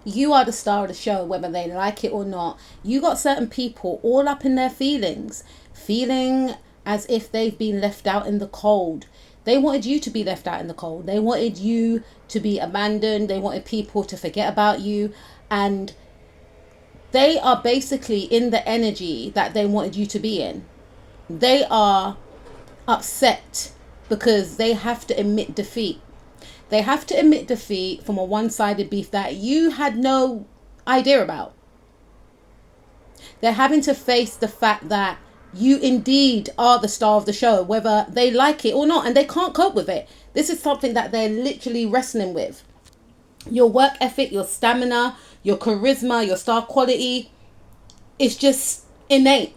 You are the star of the show, whether they like it or not. You got certain people all up in their feelings, feeling as if they've been left out in the cold. They wanted you to be left out in the cold. They wanted you to be abandoned. They wanted people to forget about you. And they are basically in the energy that they wanted you to be in. They are upset because they have to admit defeat. They have to admit defeat from a one-sided beef that you had no idea about. They're having to face the fact that you indeed are the star of the show, whether they like it or not, and they can't cope with it. This is something that they're literally wrestling with. Your work ethic, your stamina, your charisma, your star quality, it's just innate.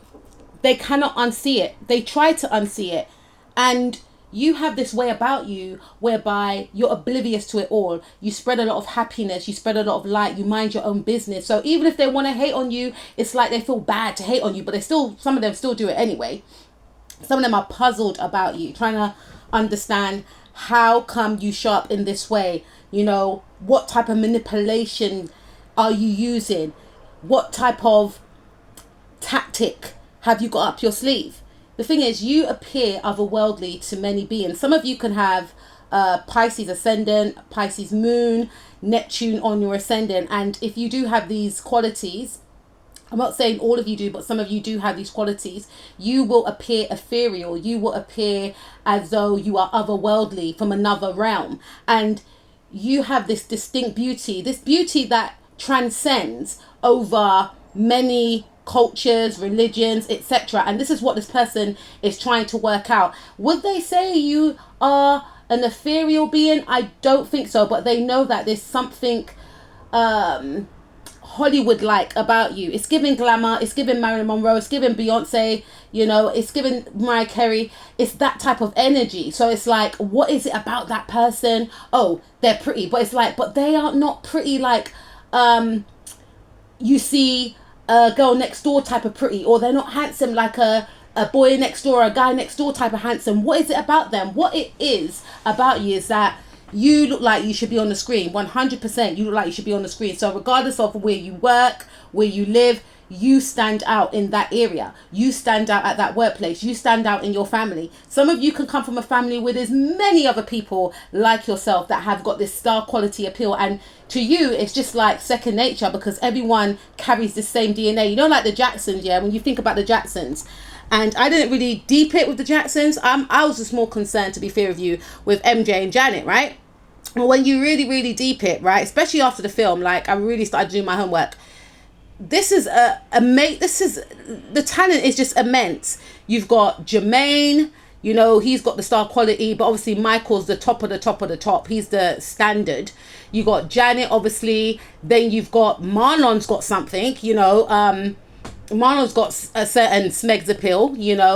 They cannot unsee it. They try to unsee it. And you have this way about you whereby you're oblivious to it all. You spread a lot of happiness. You spread a lot of light. You mind your own business. So even if they want to hate on you, it's like they feel bad to hate on you, but some of them still do it anyway. Some of them are puzzled about you, trying to understand how come you show up in this way. What type of manipulation are you using? What type of tactic have you got up your sleeve? The thing is, you appear otherworldly to many beings. Some of you can have Pisces ascendant, Pisces moon, Neptune on your ascendant. And if you do have these qualities, I'm not saying all of you do, but some of you do have these qualities, you will appear ethereal. You will appear as though you are otherworldly from another realm. And you have this distinct beauty, this beauty that transcends over many cultures, religions, etc. And this is what this person is trying to work out. Would they say you are an ethereal being? I don't think so, but they know that there's something Hollywood-like about you. It's giving glamour, it's giving Marilyn Monroe, it's giving Beyonce, it's giving Mariah Carey. It's that type of energy. So it's like, what is it about that person? Oh, they're pretty, but it's like, but they are not pretty like you see a girl next door type of pretty, or they're not handsome like a boy next door or a guy next door type of handsome. What is it about them? What it is about you is that you look like you should be on the screen. 100% you look like you should be on the screen. So regardless of where you work, where you live, you stand out in that area. You stand out at that workplace. You stand out in your family. Some of you can come from a family where there's many other people like yourself that have got this star quality appeal. And to you, it's just like second nature because everyone carries the same DNA. Like the Jacksons, yeah? When you think about the Jacksons, and I didn't really deep it with the Jacksons. I was just more concerned, to be fair with you, with MJ and Janet, right? Well, when you really, really deep it, right? Especially after the film, like I really started doing my homework. This is the talent is just immense. You've got Jermaine, he's got the star quality, but obviously Michael's the top of the top of the top. He's the standard. You got Janet, obviously. Then you've got Marlon's got something, Marlon's got a certain Smegs appeal,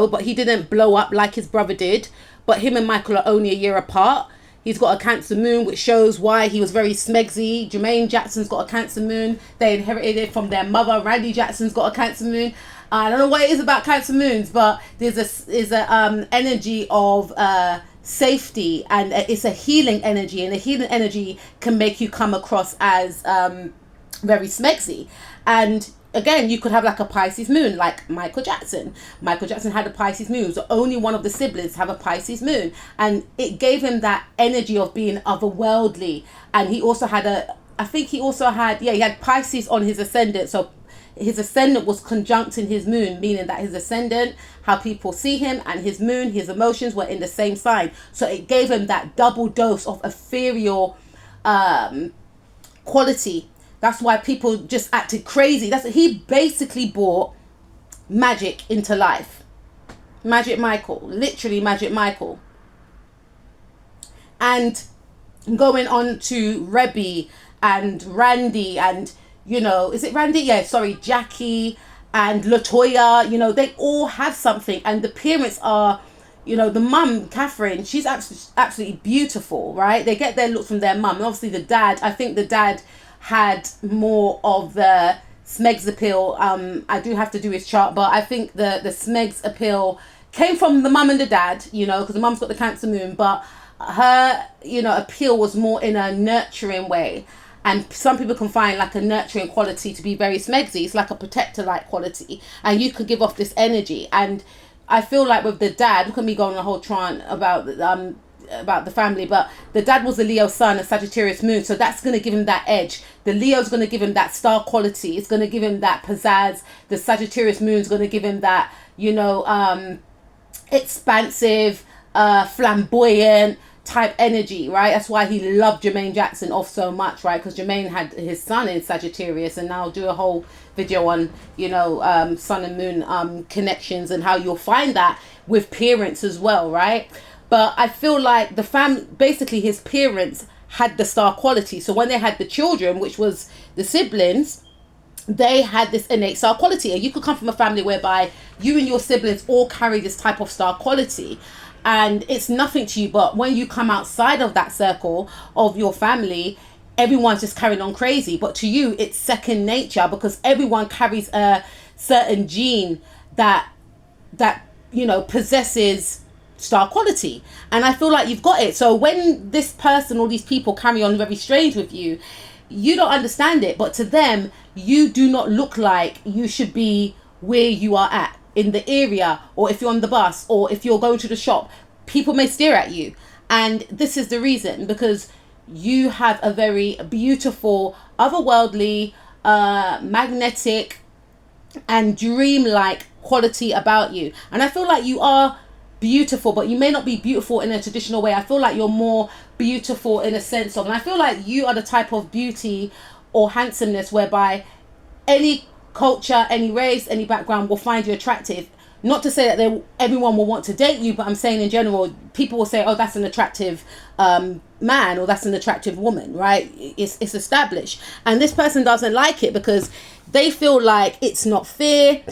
but he didn't blow up like his brother did. But him and Michael are only a year apart. He's got a Cancer moon, which shows why he was very smegsy. Jermaine Jackson's got a Cancer moon. They inherited it from their mother. Randy Jackson's got a Cancer moon. I don't know what it is about Cancer moons, but there's a energy of safety, and it's a healing energy, and the healing energy can make you come across as very smegsy. And again, you could have like a Pisces moon, like Michael Jackson. Michael Jackson had a Pisces moon. So only one of the siblings have a Pisces moon. And it gave him that energy of being otherworldly. And he also had he had Pisces on his ascendant. So his ascendant was conjuncting his moon, meaning that his ascendant, how people see him, and his moon, his emotions were in the same sign. So it gave him that double dose of ethereal quality. That's why people just acted crazy. He basically brought magic into life. Magic Michael. Literally Magic Michael. And going on to Rebby and Randy and, is it Randy? Yeah, sorry, Jackie and LaToya. They all have something. And the parents are, the mum, Catherine, she's absolutely beautiful, right? They get their look from their mum. And obviously the dad, I think the dad had more of the Smegs appeal. I do have to do his chart, but I think the Smegs appeal came from the mum and the dad, because the mum's got the Cancer moon, but her, appeal was more in a nurturing way. And some people can find like a nurturing quality to be very smegsy. It's like a protector like quality, and you could give off this energy. And I feel like with the dad, look at me going on a whole trant about the family, but the dad was a Leo sun, a Sagittarius moon, so that's going to give him that edge. The Leo's going to give him that star quality. It's going to give him that pizzazz. The Sagittarius moon's going to give him that, expansive, flamboyant type energy, right? That's why he loved Jermaine Jackson off so much, right? Because Jermaine had his sun in Sagittarius, and I'll do a whole video on sun and moon connections and how you'll find that with parents as well, right? But I feel like basically his parents had the star quality. So when they had the children, which was the siblings, they had this innate star quality. And you could come from a family whereby you and your siblings all carry this type of star quality, and it's nothing to you. But when you come outside of that circle of your family, everyone's just carrying on crazy. But to you, it's second nature, because everyone carries a certain gene that possesses star quality. And I feel like you've got it. So when this person or these people carry on very strange with you, you don't understand it, but to them, you do not look like you should be where you are at in the area, or if you're on the bus, or if you're going to the shop. People may stare at you, and this is the reason, because you have a very beautiful, otherworldly, magnetic and dreamlike quality about you. And I feel like you are beautiful, but you may not be beautiful in a traditional way. I feel like you're more beautiful in a sense of, and I feel like you are the type of beauty or handsomeness whereby any culture, any race, any background will find you attractive. Not to say that everyone will want to date you, but I'm saying in general, people will say, oh, that's an attractive man, or that's an attractive woman, right? It's established. And this person doesn't like it because they feel like it's not fair.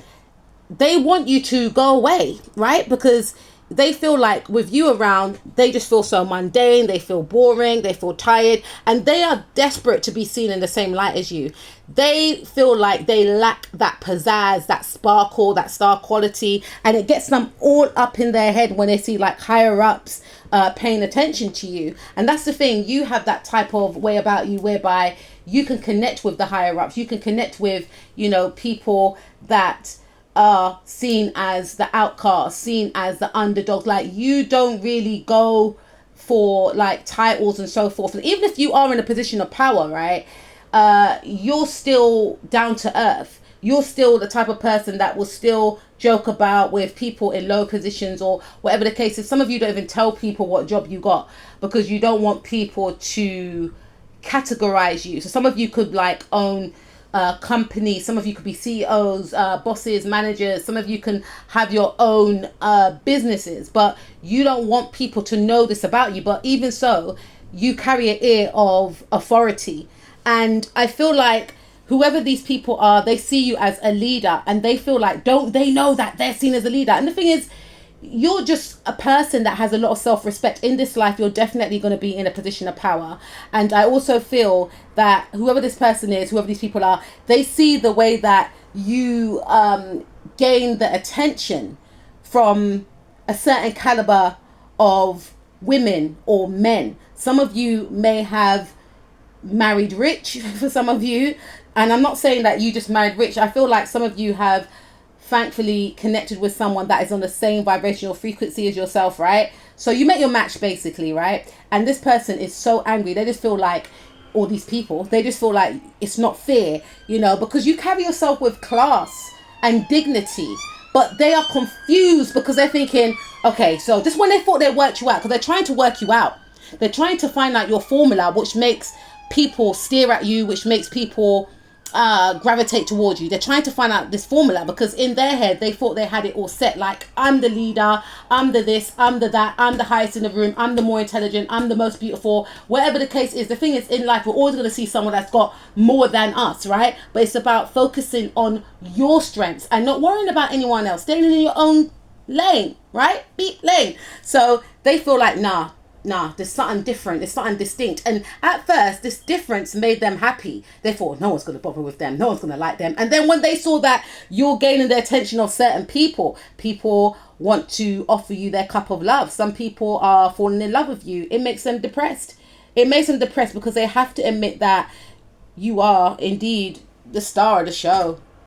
They want you to go away, right? Because they feel like with you around, they just feel so mundane, they feel boring, they feel tired, and they are desperate to be seen in the same light as you. They feel like they lack that pizzazz, that sparkle, that star quality, and it gets them all up in their head when they see like higher ups paying attention to you. And that's the thing, you have that type of way about you whereby you can connect with the higher ups, you can connect with, people that are seen as the outcast, seen as the underdog. Like, you don't really go for like titles and so forth. And even if you are in a position of power, right, you're still down to earth. You're still the type of person that will still joke about with people in low positions or whatever the case is. Some of you don't even tell people what job you got because you don't want people to categorize you. So some of you could like own company, some of you could be CEOs, bosses, managers, some of you can have your own businesses, but you don't want people to know this about you. But even so, you carry an air of authority, and I feel like whoever these people are, they see you as a leader, and they feel like, don't they know that they're seen as a leader? And the thing is, you're just a person that has a lot of self-respect. In this life, you're definitely going to be in a position of power. And I also feel that whoever this person is, whoever these people are, they see the way that you gain the attention from a certain caliber of women or men. Some of you may have married rich for some of you. And I'm not saying that you just married rich. I feel like some of you have thankfully connected with someone that is on the same vibrational frequency as yourself, right? So you met your match basically, right? And this person is so angry. They just feel like, all these people, they just feel like it's not fair, because you carry yourself with class and dignity, but they are confused because they're thinking, okay, so just when they thought they worked you out, because they're trying to work you out, they're trying to find out your formula, which makes people stare at you, which makes people gravitate towards you. They're trying to find out this formula because in their head they thought they had it all set, like, I'm the leader, I'm the this, I'm the that, I'm the highest in the room, I'm the more intelligent, I'm the most beautiful, whatever the case is. The thing is, in life we're always going to see someone that's got more than us, right? But it's about focusing on your strengths and not worrying about anyone else, staying in your own lane, right? Beat lane. So they feel like, nah, there's something different, there's something distinct. And at first, this difference made them happy. They thought, no one's going to bother with them, no one's going to like them. And then when they saw that you're gaining the attention of certain people want to offer you their cup of love. Some people are falling in love with you. It makes them depressed. It makes them depressed because they have to admit that you are indeed the star of the show.